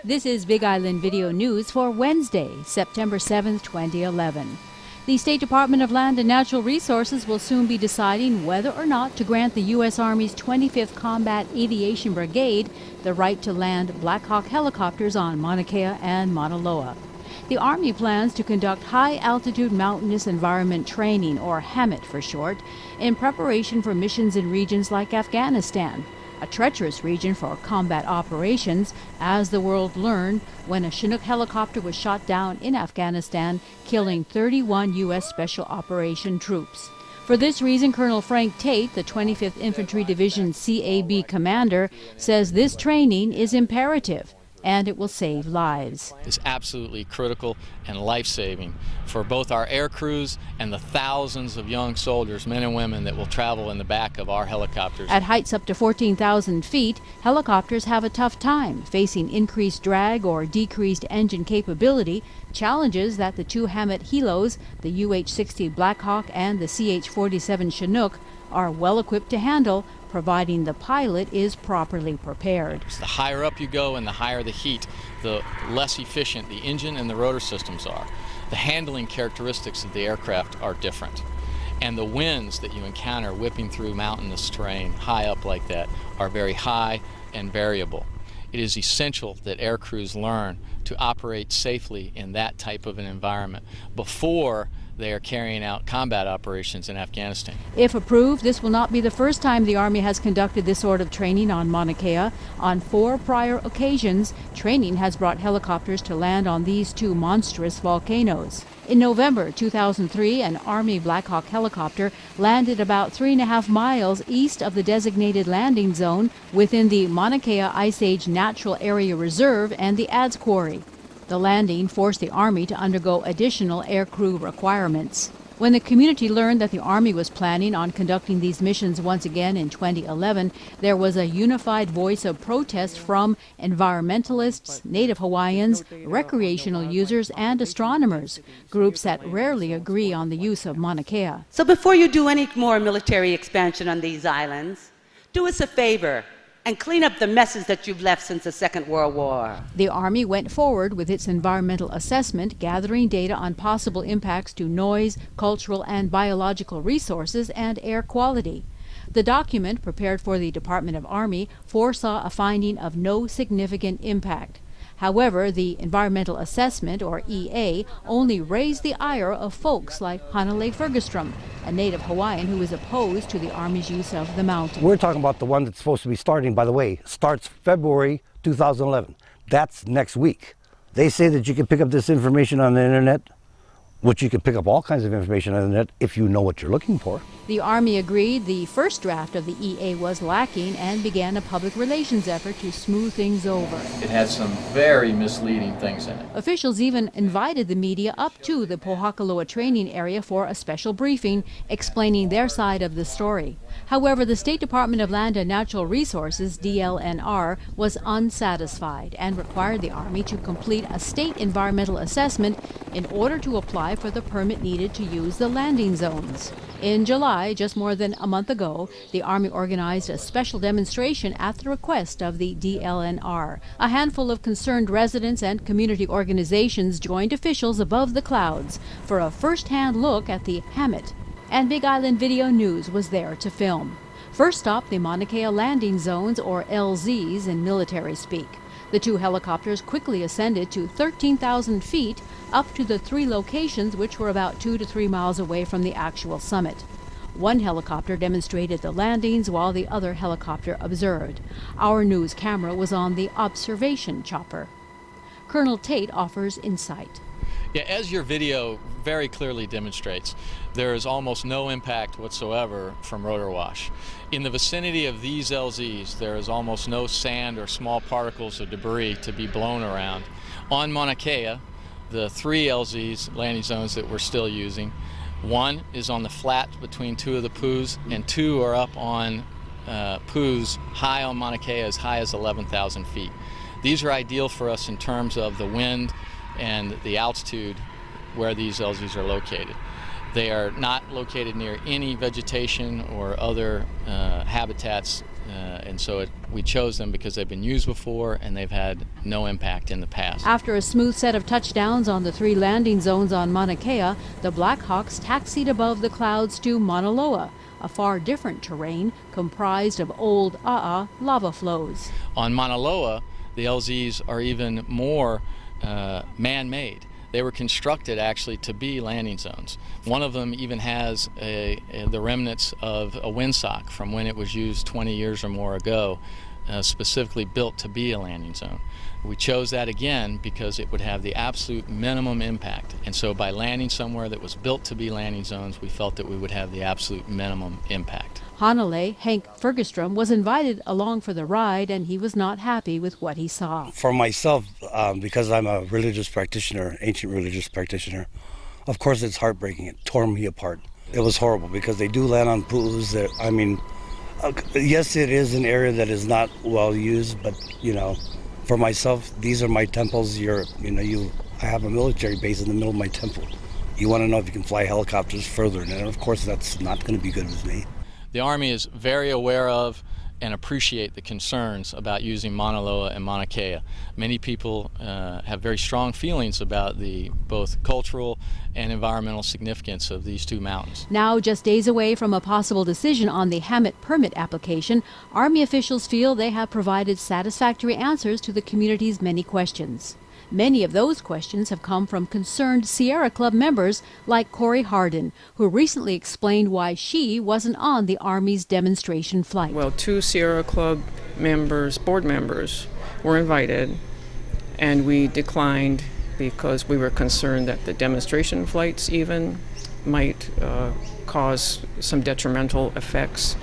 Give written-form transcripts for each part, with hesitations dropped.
This is Big Island Video News for Wednesday, September 7, 2011. The State Department of Land and Natural Resources will soon be deciding whether or not to grant the U.S. Army's 25th Combat Aviation Brigade the right to land Black Hawk helicopters on Mauna Kea and Mauna Loa. The Army plans to conduct high-altitude mountainous environment training, or HAMET for short, in preparation for missions in regions like Afghanistan, a treacherous region for combat operations, as the world learned when a Chinook helicopter was shot down in Afghanistan, killing 31 U.S. Special Operation troops. For this reason, Colonel Frank Tate, the 25th Infantry Division CAB commander, says this training is imperative and it will save lives. It's absolutely critical and life-saving for both our air crews and the thousands of young soldiers, men and women, that will travel in the back of our helicopters. At heights up to 14,000 feet, helicopters have a tough time facing increased drag or decreased engine capability, challenges that the two HAMET helos, the UH-60 Black Hawk and the CH-47 Chinook, are well equipped to handle, providing the pilot is properly prepared. The higher up you go and the higher the heat, the less efficient the engine and the rotor systems are. The handling characteristics of the aircraft are different. And the winds that you encounter whipping through mountainous terrain high up like that are very high and variable. It is essential that air crews learn to operate safely in that type of an environment before they are carrying out combat operations in Afghanistan. If approved, this will not be the first time the Army has conducted this sort of training on Mauna Kea. On 4 prior occasions, training has brought helicopters to land on these two monstrous volcanoes. In November 2003, an Army Black Hawk helicopter landed about 3.5 miles east of the designated landing zone within the Mauna Kea Ice Age Natural Area Reserve and the Adze Quarry. The landing forced the Army to undergo additional aircrew requirements. When the community learned that the Army was planning on conducting these missions once again in 2011, there was a unified voice of protest from environmentalists, Native Hawaiians, recreational users, and astronomers, groups that rarely agree on the use of Mauna Kea. So before you do any more military expansion on these islands, do us a favor and clean up the messes that you've left since the Second World War. The Army went forward with its environmental assessment, gathering data on possible impacts to noise, cultural and biological resources, and air quality. The document, prepared for the Department of Army, foresaw a finding of no significant impact. However, the environmental assessment, or EA, only raised the ire of folks like Hanalei Fergustrom, a Native Hawaiian who is opposed to the Army's use of the mountain. We're talking about the one that's supposed to be starting, by the way, starts February 2011. That's next week. They say that you can pick up this information on the internet, which you can pick up all kinds of information on the internet if you know what you're looking for. The Army agreed the first draft of the EA was lacking and began a public relations effort to smooth things over. It had some very misleading things in it. Officials even invited the media up to the Pohakaloa training area for a special briefing explaining their side of the story. However, the State Department of Land and Natural Resources, DLNR, was unsatisfied and required the Army to complete a state environmental assessment in order to apply for the permit needed to use the landing zones. In July, just more than a month ago, the Army organized a special demonstration at the request of the DLNR. A handful of concerned residents and community organizations joined officials above the clouds for a first-hand look at the HAMET. And Big Island Video News was there to film. First stop, the Mauna Kea landing zones, or LZs in military speak. The two helicopters quickly ascended to 13,000 feet, up to the 3 locations which were about 2 to 3 miles away from the actual summit. One helicopter demonstrated the landings while the other helicopter observed. Our news camera was on the observation chopper. Colonel Tate offers insight. Yeah, as your video very clearly demonstrates, there is almost no impact whatsoever from rotor wash. In the vicinity of these LZs, there is almost no sand or small particles of debris to be blown around. On Mauna Kea, the 3 LZs, landing zones, that we're still using, 1 is on the flat between 2 of the poos, and 2 are up on poos high on Mauna Kea, as high as 11,000 feet. These are ideal for us in terms of the wind and the altitude where these LZs are located. They are not located near any vegetation or other habitats and so we chose them because they've been used before and they've had no impact in the past. After a smooth set of touchdowns on the 3 landing zones on Mauna Kea, the Blackhawks taxied above the clouds to Mauna Loa, a far different terrain comprised of old lava flows. On Mauna Loa, the LZs are even more man-made. They were constructed actually to be landing zones. One of them even has the remnants of a windsock from when it was used 20 years or more ago, specifically built to be a landing zone. We chose that again because it would have the absolute minimum impact. And so by landing somewhere that was built to be landing zones, we felt that we would have the absolute minimum impact. Hanalei, Hank Fergestrom, was invited along for the ride, and he was not happy with what he saw. For myself, because I'm a religious practitioner, ancient religious practitioner, of course it's heartbreaking. It tore me apart. It was horrible because they do land on pu'us that, I mean, yes, it is an area that is not well used, but, you know, for myself, these are my temples. I have a military base in the middle of my temple. You want to know if you can fly helicopters further, and of course that's not going to be good with me. The Army is very aware of and appreciate the concerns about using Mauna Loa and Mauna Kea. Many people have very strong feelings about the both cultural and environmental significance of these 2 mountains. Now, just days away from a possible decision on the HAMET permit application, Army officials feel they have provided satisfactory answers to the community's many questions. Many of those questions have come from concerned Sierra Club members like Corey Hardin, who recently explained why she wasn't on the Army's demonstration flight. Well, 2 Sierra Club members, board members, were invited, and we declined because we were concerned that the demonstration flights even might cause some detrimental effects.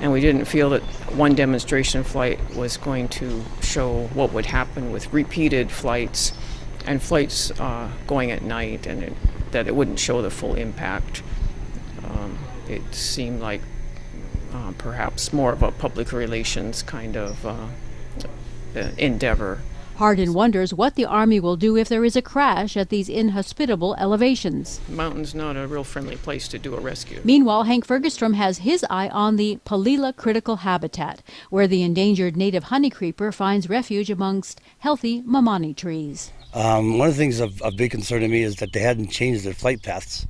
And we didn't feel that one demonstration flight was going to show what would happen with repeated flights and flights going at night, and that it wouldn't show the full impact. It seemed like perhaps more of a public relations kind of endeavor. Hardin wonders what the Army will do if there is a crash at these inhospitable elevations. The mountain's not a real friendly place to do a rescue. Meanwhile, Hank Fergestrom has his eye on the Palila Critical Habitat, where the endangered native honeycreeper finds refuge amongst healthy mamani trees. One of the things of big concern to me is that they hadn't changed their flight paths,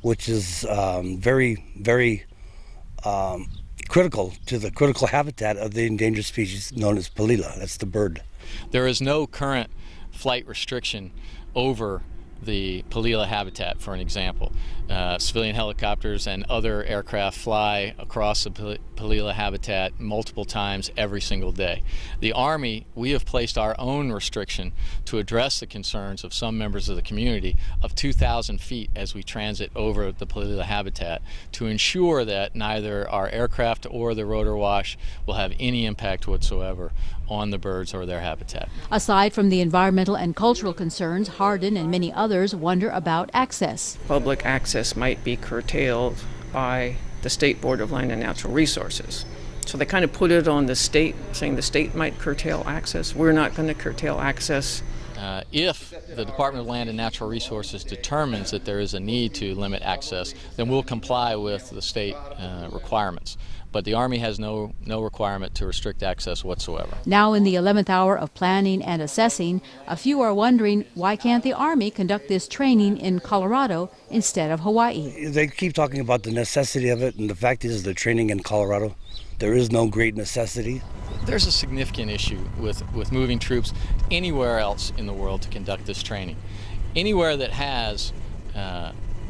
which is very, very critical to the critical habitat of the endangered species known as Palila. That's the bird. There is no current flight restriction over the Palila habitat, for an example. Civilian helicopters and other aircraft fly across the Palila habitat multiple times every single day. The Army, we have placed our own restriction to address the concerns of some members of the community of 2,000 feet as we transit over the Palila habitat to ensure that neither our aircraft or the rotor wash will have any impact whatsoever on the birds or their habitat. Aside from the environmental and cultural concerns, Hardin and many others wonder about access. Public access might be curtailed by the State Board of Land and Natural Resources. So they kind of put it on the state, saying the state might curtail access. We're not going to curtail access. If the Department of Land and Natural Resources determines that there is a need to limit access, then we'll comply with the state requirements. But the Army has no requirement to restrict access whatsoever. Now in the 11th hour of planning and assessing, a few are wondering why can't the Army conduct this training in Colorado instead of Hawaii? They keep talking about the necessity of it, and the fact is they're training in Colorado. There is no great necessity. There's a significant issue with moving troops anywhere else in the world to conduct this training. Anywhere that has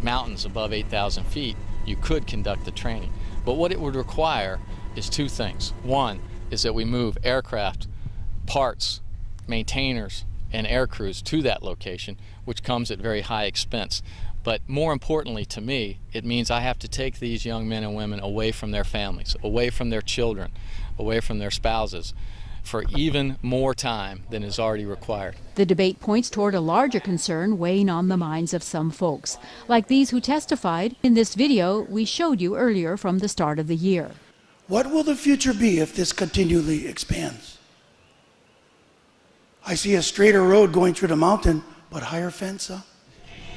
mountains above 8,000 feet, you could conduct the training. But what it would require is 2 things. One is that we move aircraft, parts, maintainers, and air crews to that location, which comes at very high expense. But more importantly to me, it means I have to take these young men and women away from their families, away from their children, away from their spouses, for even more time than is already required. The debate points toward a larger concern weighing on the minds of some folks, like these who testified in this video we showed you earlier from the start of the year. What will the future be if this continually expands? I see a straighter road going through the mountain, but higher fence, huh?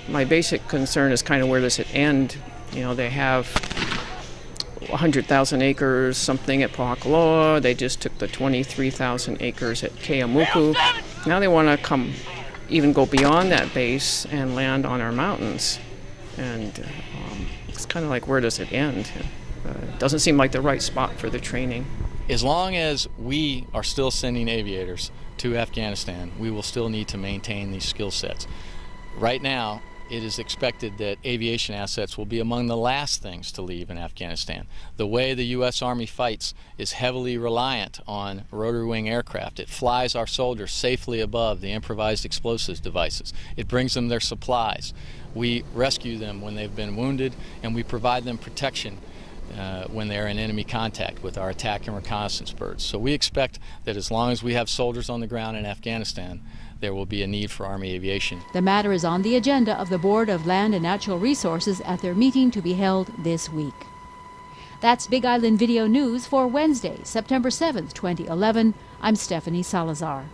My basic concern is kind of where does it end? You know, they have 100,000 acres something at Mauna Loa. They just took the 23,000 acres at Keamuku. Now they want to even go beyond that base and land on our mountains. And it's kind of like, where does it end? It doesn't seem like the right spot for the training. As long as we are still sending aviators to Afghanistan, we will still need to maintain these skill sets. Right now, it is expected that aviation assets will be among the last things to leave in Afghanistan. The way the U.S. Army fights is heavily reliant on rotary wing aircraft. It flies our soldiers safely above the improvised explosives devices. It brings them their supplies. We rescue them when they've been wounded, and we provide them protection when they're in enemy contact with our attack and reconnaissance birds. So we expect that as long as we have soldiers on the ground in Afghanistan, there will be a need for Army aviation. The matter is on the agenda of the Board of Land and Natural Resources at their meeting to be held this week. That's Big Island Video News for Wednesday, September 7th, 2011. I'm Stephanie Salazar.